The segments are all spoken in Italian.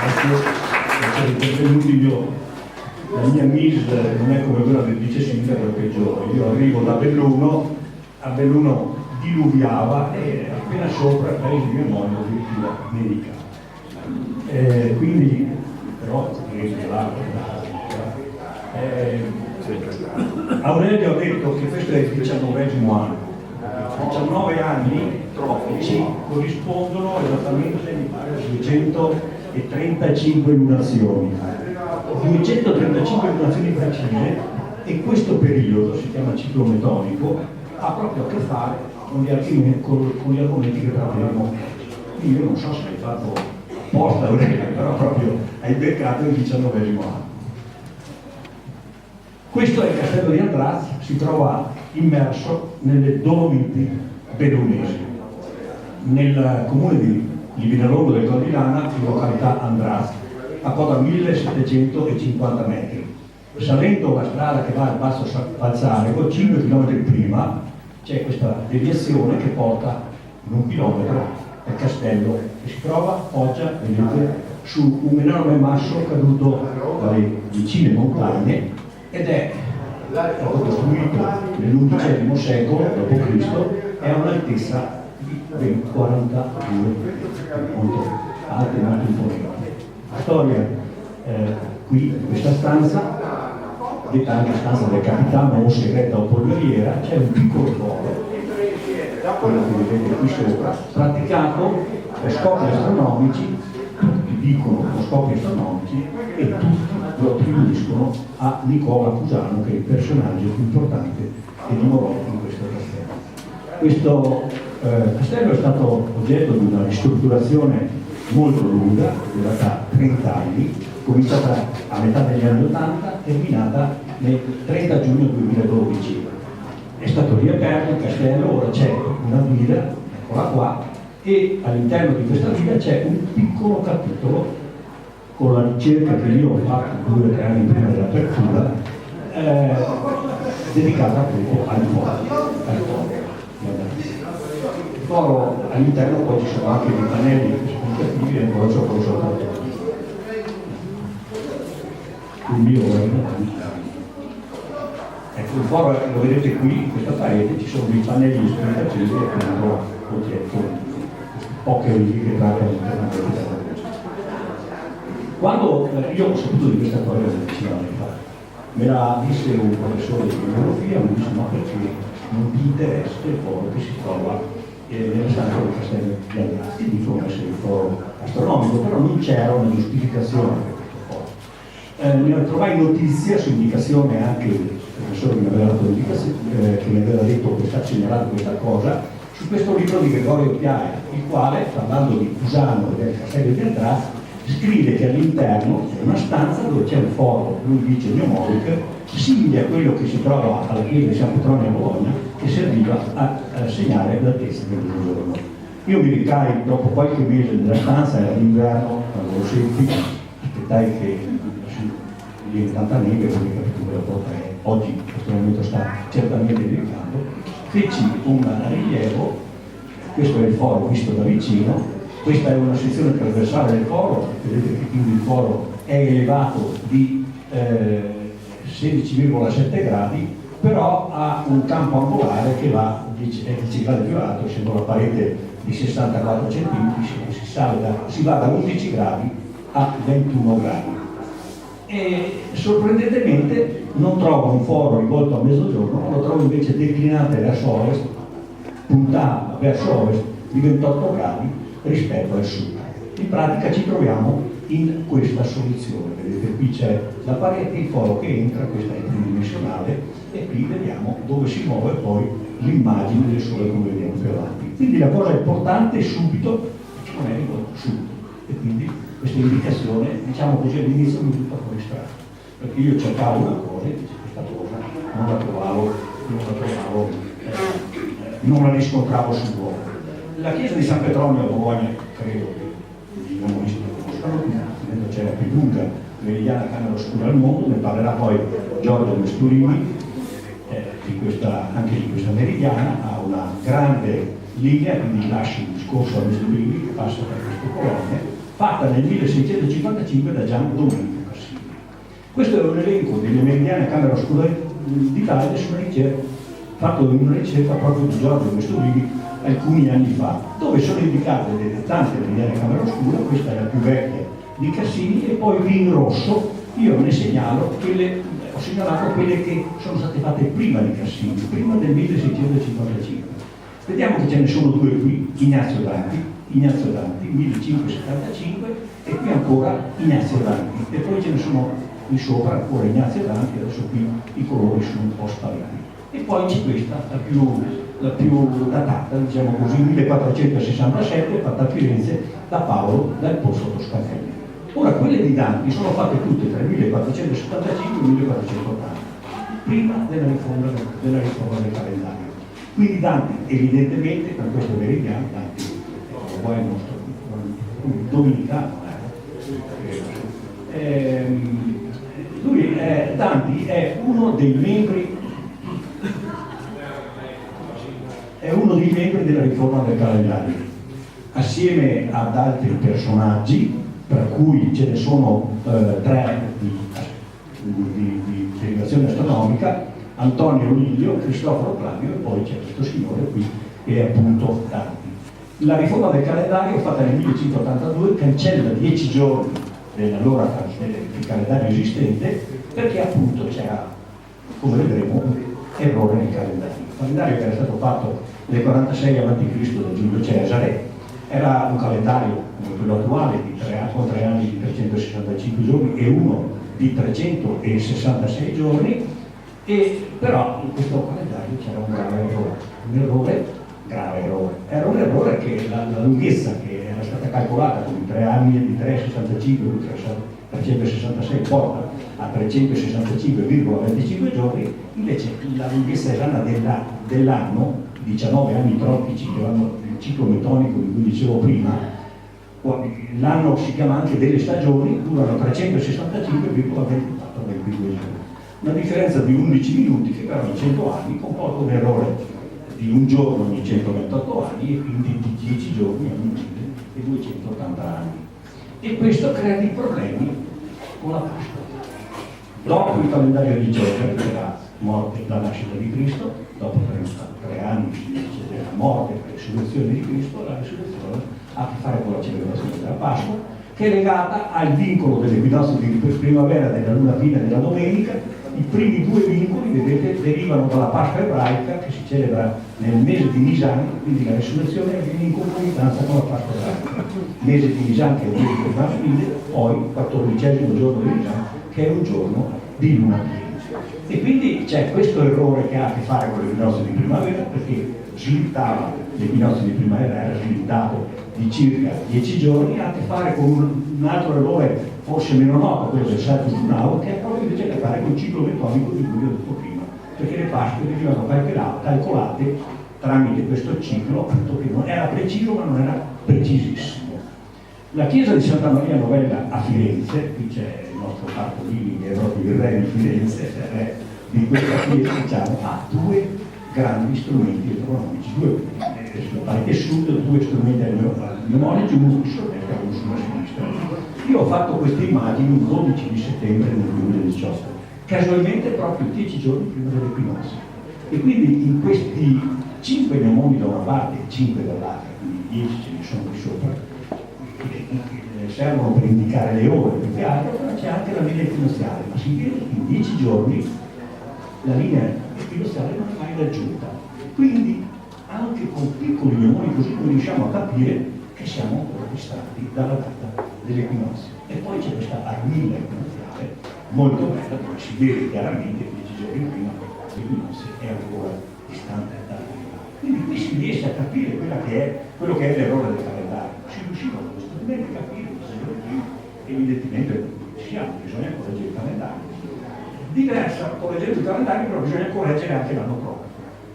Benvenuti. La mia MIS non è come quella del vice sindaco, è peggiore. Io arrivo da Belluno, a Belluno diluviava e appena sopra il paese di mia moglie addirittura nevica. Quindi, però, Aurelio ha detto che questo è il 19° anno. 19 anni trofici corrispondono esattamente, mi pare, a 235 lunazioni. 235 lunazioni precise, e questo periodo, si chiama ciclo metonico, ha proprio a che fare con gli argomenti che tratteremo. Quindi io non so se hai fatto apposta, però proprio hai beccato il 19° anno. Questo è il castello di Andraz, si trova immerso nelle Dolomiti bellunesi, nel comune di Livinallongo del Cordilana, in località Andraz, a quota 1750 metri. Salendo la strada che va al Basso Balzarico, 5 km prima, c'è questa deviazione che porta in 1 chilometro al castello, che si trova, poggia, vedete, su un enorme masso caduto dalle vicine montagne, ed è stato costruito nell'XI secolo d.C. e ha un'altezza di ben 42 molto alta e molto imponente. La storia qui, in questa stanza, detta anche stanza del capitano o segreta o polveriera, c'è un piccolo foro, quello che vedete qui sopra, praticato per scopi astronomici. Tutti dicono scopi astronomici e tutti lo attribuiscono a Nicola Cusano, che è il personaggio più importante che dimorò in questo castello. Questo castello è stato oggetto di una ristrutturazione molto lunga, durata 30 anni, cominciata a metà degli anni 80, terminata nel 30 giugno 2012. È stato riaperto il castello, ora c'è una villa, eccola qua, e all'interno di questa villa c'è un piccolo capitolo con la ricerca che io ho fatto 2 o 3 anni prima dell'apertura, dedicata appunto al foro. Il foro all'interno poi ci sono anche dei pannelli esplicativi e ancora so cosa sono. Quindi ecco, il foro lo vedete qui, in questa parete ci sono dei pannelli esplicativi e appunto oggetto, poche righe che trattano internamente della cosa. Quando io ho saputo di questa cosa 19 anni fa, me la disse un professore di geografia, mi disse: ma perché non ti interessa il foro che si trova nella stanza del castello di Andraz? Ti dicono essere il foro astronomico, però non c'era una giustificazione per questo foro. Ne trovai notizia su indicazione anche del professore che mi aveva dato che mi aveva detto che sta segnalando questa cosa, su questo libro di Gregorio Piaia, il quale, parlando di Cusano e del castello di Andraz, scrive che all'interno c'è una stanza dove c'è un foro, lui dice mnemonic, simile a quello che si trova alla chiesa di San Petronio a Bologna, che serviva a segnare l'altezza del giorno. Io mi recai dopo qualche mese nella stanza, era l'inverno, quando lo seppi, aspettai che lì tanta neve, quindi capito che la porta è oggi in questo momento sta certamente nevicando. Feci un rilievo, questo è il foro visto da vicino. Questa è una sezione trasversale del foro, vedete che quindi il foro è elevato di 16,7 gradi, però ha un campo angolare che va, è 10 gradi più alto, essendo la parete di 64 cm, si va da 11 gradi a 21 gradi. E sorprendentemente non trovo un foro rivolto a mezzogiorno, ma lo trovo invece declinante verso ovest, puntata verso ovest di 28 gradi rispetto al sud. In pratica ci troviamo in questa soluzione, vedete qui c'è la parete, il foro che entra, questa è tridimensionale, e qui vediamo dove si muove poi l'immagine del sole come vediamo più avanti. Quindi la cosa importante subito non è rivolto sud, e quindi questa indicazione, diciamo così, all'inizio mi tutta fuori strada, perché io cercavo una cosa e questa cosa non la trovavo, non la riscontravo sul luogo. La chiesa di San Petronio a Bologna, credo che i comunisti lo conoscano, c'è la più lunga meridiana camera oscura al mondo, ne parlerà poi Giorgio Mesturini, anche di questa meridiana, ha una grande linea, quindi lasci il discorso a Mesturini che passa per queste colonne, fatta nel 1655 da Gian Domenico Cassini. Questo è un elenco delle meridiane a camera oscura d'Italia fatto in una ricerca proprio di Giorgio Mestorini alcuni anni fa, dove sono indicate delle tante meridiane a camera oscura. Questa è la più vecchia di Cassini, e poi qui in rosso io ne segnalo ho segnalato quelle che sono state fatte prima di Cassini, prima del 1655. Vediamo che ce ne sono due qui: Ignazio Danti 1575, e qui ancora Ignazio Danti, e poi ce ne sono qui sopra ancora Ignazio Danti. Adesso qui i colori sono un po' spariti. E poi c'è questa, la più datata, diciamo così, 1467, fatta a Firenze da Paolo del Pozzo Toscanelli. Ora, quelle di Danti sono fatte tutte tra il 1475 e il 1480, prima della riforma del calendario. Quindi Danti, evidentemente, per questo meridiano, Danti è il nostro dominicano. Danti è uno dei membri della riforma del calendario, assieme ad altri personaggi, per cui ce ne sono tre di derivazione astronomica: Antonio Liglio, Cristoforo Flavio, e poi c'è questo signore qui che è appunto Danti. La riforma del calendario, fatta nel 1582, cancella 10 giorni del calendario esistente, perché appunto c'era, come vedremo, un errore nel calendario. Il calendario che era stato fatto nel 46 a.C. da Giulio Cesare era un calendario come quello attuale con 3 anni di 365 giorni e uno di 366 giorni, e però in questo calendario c'era un errore che la lunghezza che era stata calcolata con i 3 anni di 365 366 porta a 365,25 giorni, invece la lunghezza esatta dell'anno, 19 anni tropici che vanno il ciclo metonico di cui dicevo prima, l'anno si chiama anche delle stagioni, durano 365,24 giorni. Una differenza di 11 minuti che però in 100 anni comporta un errore di un giorno ogni 128 anni, e quindi di 10 giorni ogni 1280 anni. E questo crea dei problemi con la Pasqua. Dopo il calendario di Giorgio, che era morte la nascita di Cristo, dopo 3 anni della morte e la risurrezione di Cristo, la risurrezione ha a che fare con la celebrazione della Pasqua, che è legata al vincolo dell'equinozio di primavera, della luna piena e della domenica. I primi due vincoli, vedete, derivano dalla Pasqua ebraica, che si celebra nel mese di Nisan, quindi la risurrezione avviene in concomitanza con la Pasqua ebraica. Mese di Nisan, che è il mese di Pasqua, poi il 14° giorno di Nisan, che è un giorno di luna piena. E quindi c'è questo errore che ha a che fare con l'equinozio di primavera, perché l'equinozio di primavera era slittato di circa 10 giorni, ha a che fare con un altro errore forse meno noto, quello del Saltus Lunao, che ha proprio invece a che fare con il ciclo metonico di cui vi ho detto prima, perché le Pasque venivano calcolate tramite questo ciclo, appunto, che non era preciso ma non era precisissimo. La chiesa di Santa Maria Novella a Firenze, qui c'è il nostro parco Living, che è proprio il re di Firenze, il re di questa chiesa, diciamo, ha due grandi strumenti astronomici, sulla parte sud, due strumenti mnemonici, uno sulla destra e uno sulla sinistra. Io ho fatto queste immagini il 12 di settembre del 2018, casualmente proprio 10 giorni prima dell'equinozio. E quindi in questi 5 mnemoni da una parte e 5 dall'altra, quindi 10 ce ne sono qui sopra, che servono per indicare le ore più che altro, però c'è anche la linea equinoziale, ma si vede che in 10 giorni la linea equinoziale non è mai raggiunta. Quindi anche con piccoli mnemoni così noi riusciamo a capire che siamo ancora distratti dalla data dell'equinozio. E poi c'è questa armilla equinoziale molto bella, dove si vede chiaramente che 10 giorni prima l'equinozio è ancora distante dall'equinozio. Quindi qui si riesce a capire quello che è l'errore del calendario. Si riusciva a capire che evidentemente ci siamo, bisogna correggere il calendario. Diversa correggere il calendario, però bisogna correggere anche l'anno proprio.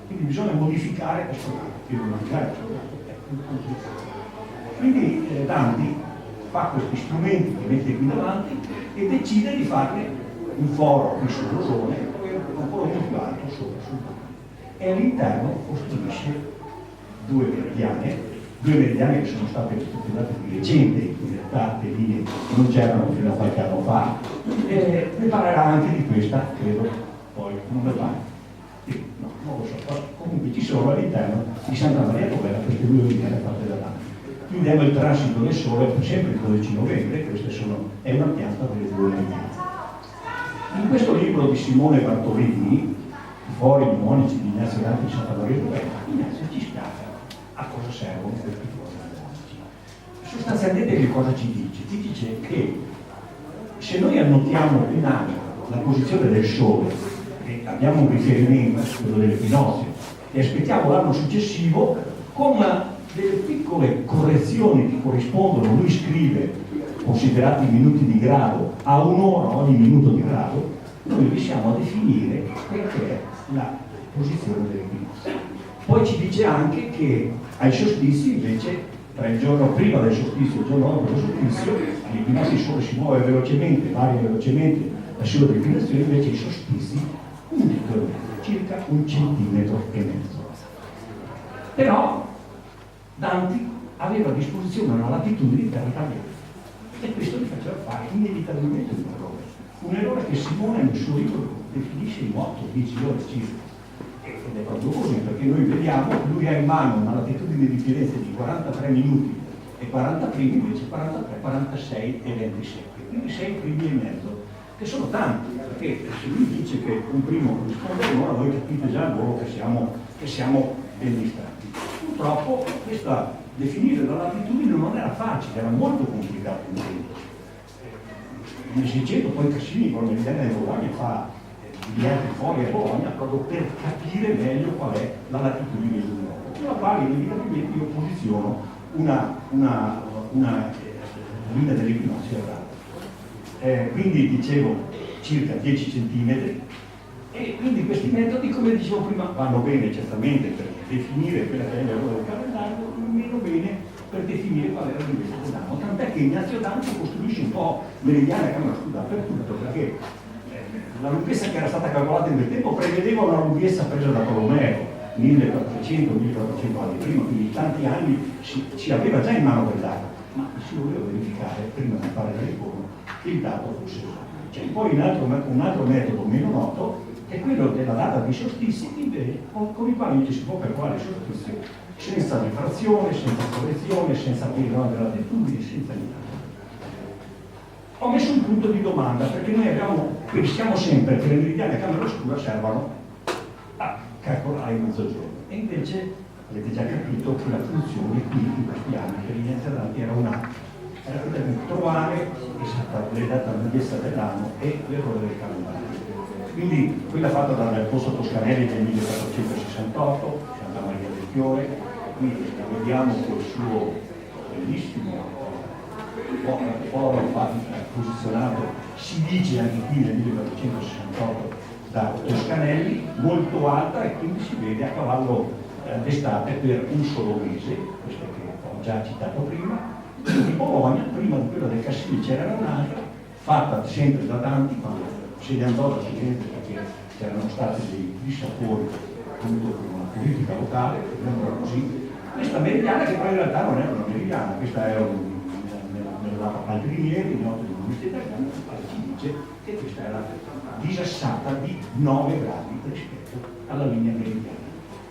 Quindi bisogna modificare questo dato. Quindi Danti fa questi strumenti che mette qui davanti e decide di farne un foro qui sul rosone e poi un foro più alto sopra sul mare. E all'interno costruisce due meridiane due meridiane che sono state ristrutturate di recente, in realtà le linee non c'erano fino a qualche anno fa. Ne parlerà anche di questa, credo, poi non ne parla. No, non lo so, comunque ci sono all'interno di Santa Maria Novella queste due meridiane fatte da Dante. Qui vediamo il transito del Sole, sempre il 12 novembre, è una pianta delle due meridiane. In questo libro di Simone Bartolini, Fori i monici di Ignazio Dante di Santa Maria Novella, Ignazio ci spiega a cosa servono questi monici. Sostanzialmente che cosa ci dice? Ci dice che se noi annotiamo in anima la posizione del Sole e abbiamo un riferimento, quello dell'equinozio, e aspettiamo l'anno successivo, con delle piccole correzioni che corrispondono, lui scrive, considerati i minuti di grado, a un'ora ogni minuto di grado, noi riusciamo a definire quella che è la posizione dell'equinozio. Poi ci dice anche che ai solstizi, invece, tra il giorno prima del solstizio e il giorno dopo del solstizio, all'equinozio il Sole si muove velocemente, varia velocemente la sua declinazione, invece i solstizi indicano circa 1,5 centimetri. Però Dante aveva a disposizione una latitudine per cambiare e questo gli faceva fare inevitabilmente un errore che Simone nel suo libro definisce in 8-10 ore circa. Ed è proprio così, perché noi vediamo, lui ha in mano una latitudine di Firenze di 43 minuti e 40 primi, invece 43, 46 e 27, quindi 6 primi e mezzo, che sono tanti, perché se lui dice che un primo corrisponde a un'ora, voi capite già loro che siamo ben distratti. Purtroppo definire la latitudine non era facile, era molto complicato in tempo. Nel 600 poi Cassini con la meridiana di Bologna fa biglietti fuori a Bologna proprio per capire meglio qual è la latitudine di un uomo, sulla quale inevitabilmente io posiziono una linea dell'equinozio errata. Quindi dicevo circa 10 centimetri, e quindi questi metodi, come dicevo prima, vanno bene certamente per definire quella che è l'errore del calendario, meno bene per definire qual era l'investo dell'anno, tant'è che Ignazio Dante costruisce un po' meridiane che hanno studiato per tutto, perché la lunghezza che era stata calcolata in quel tempo prevedeva una lunghezza presa da Tolomeo 1400-1400 anni prima, quindi tanti anni ci aveva già in mano quel dato, ma si voleva verificare prima di fare la riforma che il dato fosse esatto. C'è poi un altro metodo meno noto, che è quello della data di solstizi, con i quali si può calcolare il solstizio senza rifrazione, senza correzione, senza pieno della latitudine, senza niente. Ho messo un punto di domanda perché noi pensiamo sempre che le meridiane a camera oscura servano a calcolare il mezzogiorno, e invece avete già capito che la funzione qui in questi anni per Ignazio Dante era quella di trovare le date alla lunghezza dell'anno e l'errore del calendario. Quindi quella fatta dal Posto Toscanelli del 1468, Santa Maria del Fiore, qui la vediamo col suo bellissimo foro posizionato, si dice anche qui nel 1468 da Toscanelli, molto alta, e quindi si vede a cavallo d'estate per un solo mese, questa che ho già citato prima. Di Bologna, prima di quella del Cassini c'era un'altra, fatta sempre da Dante, quando se ne andò da Firenze perché c'erano stati dei dissapori appunto con una politica locale, chiamiamola così. Questa meridiana, che poi in realtà non era una meridiana, questa era nella Paltrinieri, in noto dell'Università Italiana, ci dice che questa era disassata di 9 gradi rispetto alla linea meridiana.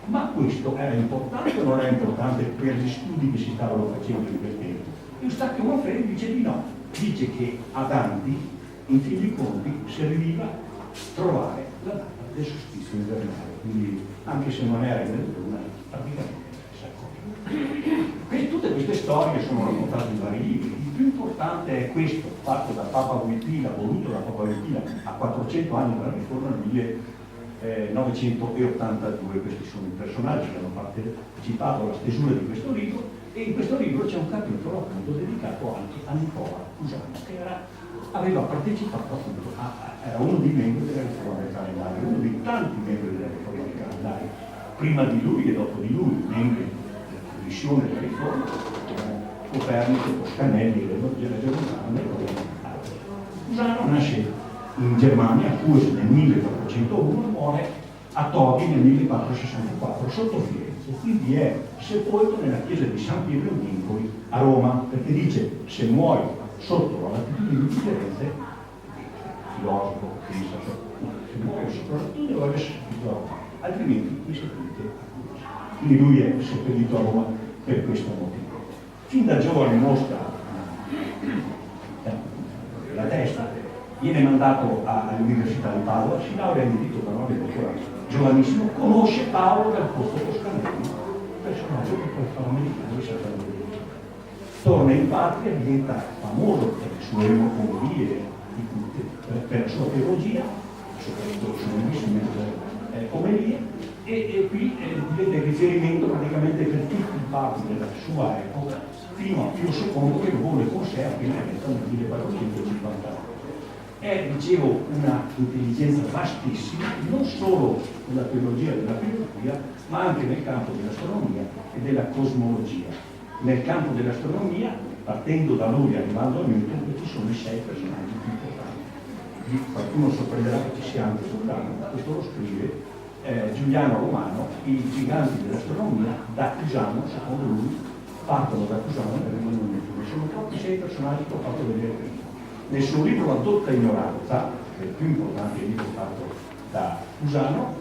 Ma questo era importante o non era importante per gli studi che si stavano facendo in quel tempo? Eustachio Manfredi dice di no, dice che a Dante, in fin dei conti, serviva trovare la data del solstizio invernale, quindi anche se non era in mezz'ora, praticamente la stessa cosa. Tutte queste storie sono raccontate in vari libri. Il più importante è questo, fatto da Papa Wojtyla, voluto da Papa Wojtyla a 400 anni dalla riforma del 1982. Questi sono i personaggi che hanno partecipato alla stesura di questo libro, e in questo libro c'è un capitolo appunto dedicato anche a Nicola Cusano, che aveva partecipato appunto era uno dei membri della riforma del calendario, uno dei tanti membri della riforma del calendario, prima di lui e dopo di lui, membri della commissione della riforma, Copernico, Toscanelli, l'Evangelio Germano e altri. Cusano nasce in Germania, a Cuse nel 1401, muore a Todi nel 1464 sotto Firenze. quindi è sepolto nella chiesa di San Pietro in Vincoli a Roma, perché dice se muori sotto la latitudine di Firenze, filosofo, pensa, se muori sotto la latitudine lo avesse seppellito a Roma, altrimenti mi seppellite a Cures. Quindi lui è seppellito a Roma per questo motivo. Fin da giovane mostra la testa, viene mandato all'Università di Padova, si laurea in diritto canonico ancora giovanissimo, conosce Paolo dal Pozzo Toscanelli, personaggio che poi fa l'americano di Santa Maria. Torna in patria, diventa famoso per le sue emocomovie, per la sua teologia, soprattutto le sue bellissime omelie, e qui diventa il riferimento praticamente per tutti i papi della sua epoca, fino a Pio II che lo vuole con sé appena eletto nel 1450. È, dicevo, una intelligenza vastissima, non solo nella teologia e nella filosofia, ma anche nel campo dell'astronomia e della cosmologia. Nel campo dell'astronomia, partendo da lui e arrivando a Newton, questi sono i 6 personaggi più importanti. Qualcuno sorprenderà che ci sia anche soltanto, questo lo scrive Giuliano Romano, i giganti dell'astronomia da Cusano, secondo lui, partono da Cusano e arrivano a Newton. Sono proprio 6 personaggi che ho fatto vedere prima. Nel suo libro La dotta ignoranza, che è il più importante libro fatto da Cusano,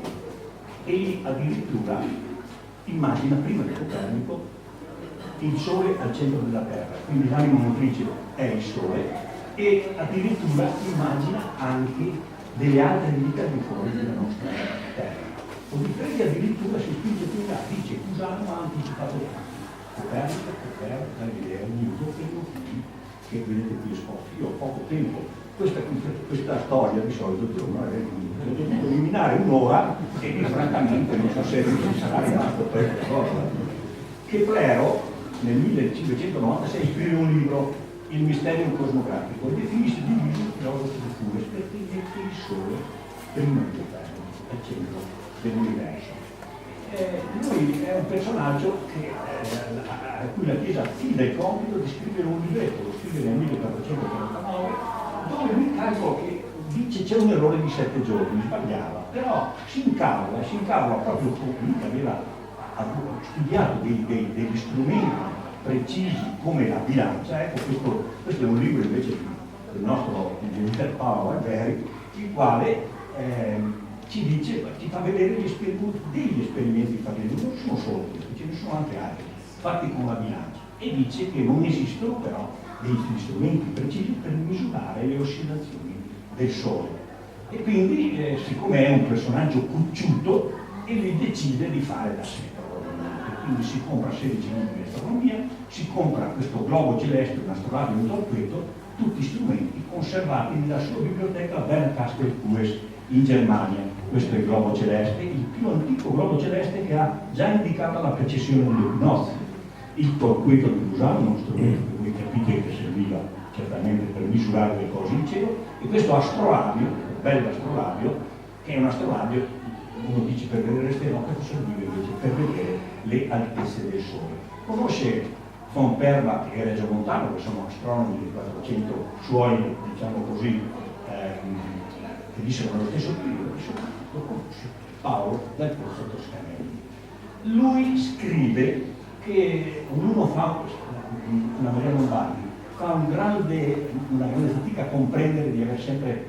egli addirittura immagina prima di Copernico il Sole al centro della Terra, quindi l'anima motrice è il Sole, e addirittura immagina anche delle altre vite al di fuori della nostra Terra. Odifredi addirittura si spinge più in là, dice Cusano ha anticipato Copernico, Galileo, Newton e Newton, che vedete qui esposti. Io ho poco tempo, questa storia di solito ho dovuto eliminare un'ora e francamente non so se sarà rimasto per qualcosa. Keplero nel 1596 scrive un libro, Il Mysterium Cosmografico, e definisce diviso il filosofo di Cures perché mette il Sole prima di Copernico, al centro dell'universo. Lui è un personaggio a cui la Chiesa affida il compito di scrivere un libretto, lo scrive nel 1439, dove lui calcola che dice c'è un errore di 7 giorni, sbagliava, però si incavola proprio con lui che aveva studiato degli strumenti precisi come la bilancia. Ecco, questo è un libro invece del nostro ingegnere Paolo Alberi, il quale ci fa vedere degli esperimenti fatti, non sono solo questi, ce ne sono anche altri, fatti con la bilancia, e dice che non esistono però degli strumenti precisi per misurare le oscillazioni del Sole. E quindi, siccome è un personaggio cucciuto, lui decide di fare da sé, quindi si compra 16 libri di astronomia, si compra questo globo celeste, un astroradio, un torpedo, tutti strumenti conservati nella sua biblioteca a Bernkastel Kues in Germania. Questo è il globo celeste, il più antico globo celeste che ha già indicato la precessione degli equinozi. Il torpedo di Cusano, uno strumento che voi capite che serviva certamente per misurare le cose in cielo, e questo astrolabio, bello astrolabio, che è un astrolabio, uno dice per vedere le stelle, questo serviva invece per vedere le altezze del Sole. Conosce von Perla e Reggio Montano, che sono astronomi di 400 suoi, diciamo così, che vissero nello stesso periodo, lo conosce Paolo dal Pozzo Toscanelli. Lui scrive che ognuno fa, una Maria Lombardi, fa una grande fatica a comprendere di avere sempre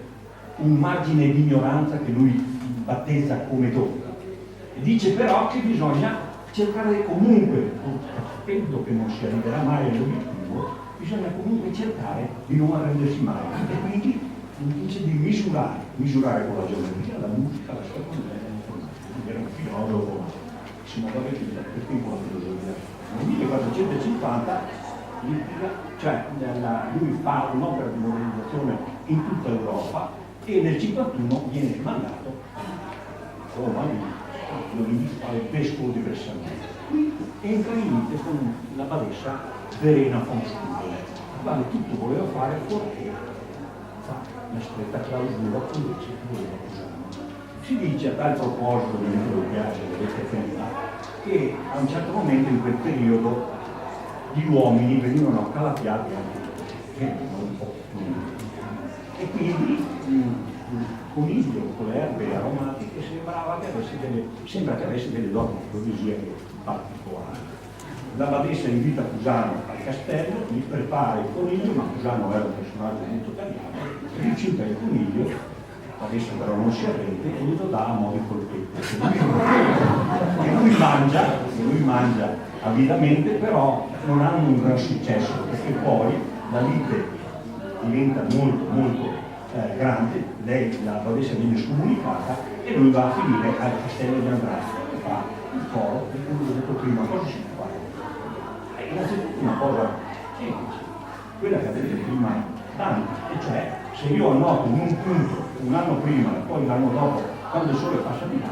un margine di ignoranza che lui battezza come tocca. E dice però che bisogna cercare comunque, sapendo che non si arriverà mai all'obiettivo, bisogna comunque cercare di non arrendersi mai. E quindi dice di misurare con la geometria, la musica, la storia, era un filosofo, si muoveva per tempo la filosofia. Nel 1450 lui fa un'opera di modernizzazione in tutta Europa e nel 51 viene mandato a Roma, lo invita al vescovo di Bressanone. Qui entra in lite con la badessa Verena von Stuhl, la quale tutto voleva fare fuorché fa una stretta clausura con invece voleva Cusano. Si dice a tal proposito, ovviamente lo piace, vedete prima, che a un certo momento in quel periodo gli uomini venivano accalappiati anche un po'. E quindi il coniglio con le erbe aromatiche sembra che avesse delle dorme così particolare. La badessa invita Cusano al castello, gli prepara il coniglio, ma Cusano era un personaggio molto tagliato, rifiuta il coniglio, la badessa però non si arrende e glielo dà a mo' di colpetto. Che lui mangia avidamente, però non hanno un gran successo, perché poi la lite diventa molto grande, lei, la badessa, viene scomunicata e lui va a finire al castello di Andraste, che fa il foro, e come ho detto prima, cosa si può fare? Innanzitutto una cosa semplice, quella che avete prima Dante, e cioè se io annoto in un punto un anno prima e poi l'anno dopo, quando il sole passa di là,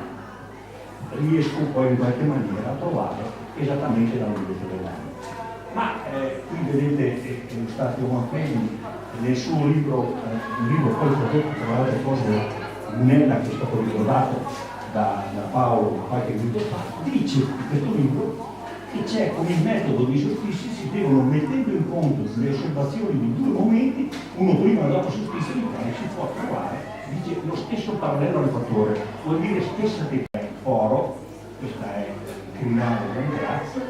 riesco poi in qualche maniera a trovare esattamente la lunghezza dell'anno. Ma qui vedete Eustachio Manfredi nel suo libro, un libro poi tradotto tra le altre cose Lunella, che è stato ricordato da Paolo qualche minuto fa, dice in questo libro che c'è con il metodo dei solstizi si devono, mettendo in conto le osservazioni di due momenti, uno prima e dopo solstizio, di quale si può trovare, dice, lo stesso parallelo al fattore, vuol dire stessa tecnica. Foro, questa è Crinale Grazia,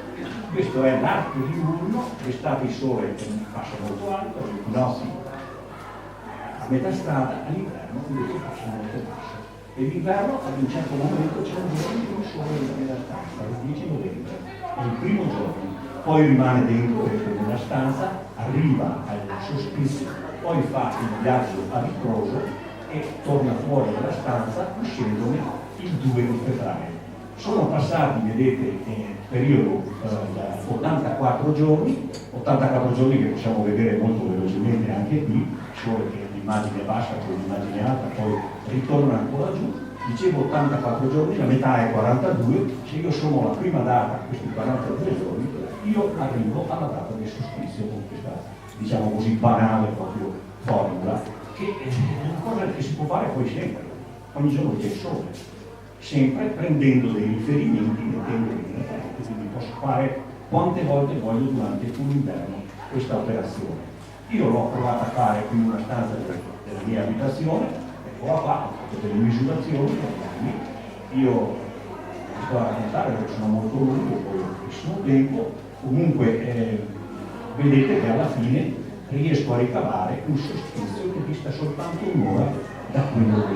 questo è l'arco diurno, d'estate il sole passa molto alto, gli equinozi a metà strada, all'inverno invece passa molto basso. E l'inverno ad un certo momento c'è un giorno in cui il sole entra nella stanza, il 10 novembre, è il primo giorno, poi rimane dentro nella stanza, arriva al solstizio, poi fa il viaggio a ritroso e torna fuori dalla stanza uscendone il 2 di febbraio. Sono passati, vedete, periodo 84 giorni che possiamo vedere molto velocemente anche qui, solo che l'immagine bassa con l'immagine alta poi ritorna ancora giù. Dicevo 84 giorni, la metà è 42, se io sono la prima data, questi 42 giorni, io arrivo alla data del solstizio con questa, diciamo così, banale proprio formula, che è una cosa che si può fare poi sempre, ogni giorno c'è il sole. Sempre prendendo dei riferimenti, mettendoli nelle parti, quindi posso fare quante volte voglio durante un inverno questa operazione. Io l'ho provata a fare in una stanza della mia abitazione, eccola qua, ho fatto delle misurazioni, io vi sto a raccontare perché sono molto lungo, poi ho pochissimo tempo, comunque vedete che alla fine riesco a ricavare un solstizio che dista soltanto un'ora da quello che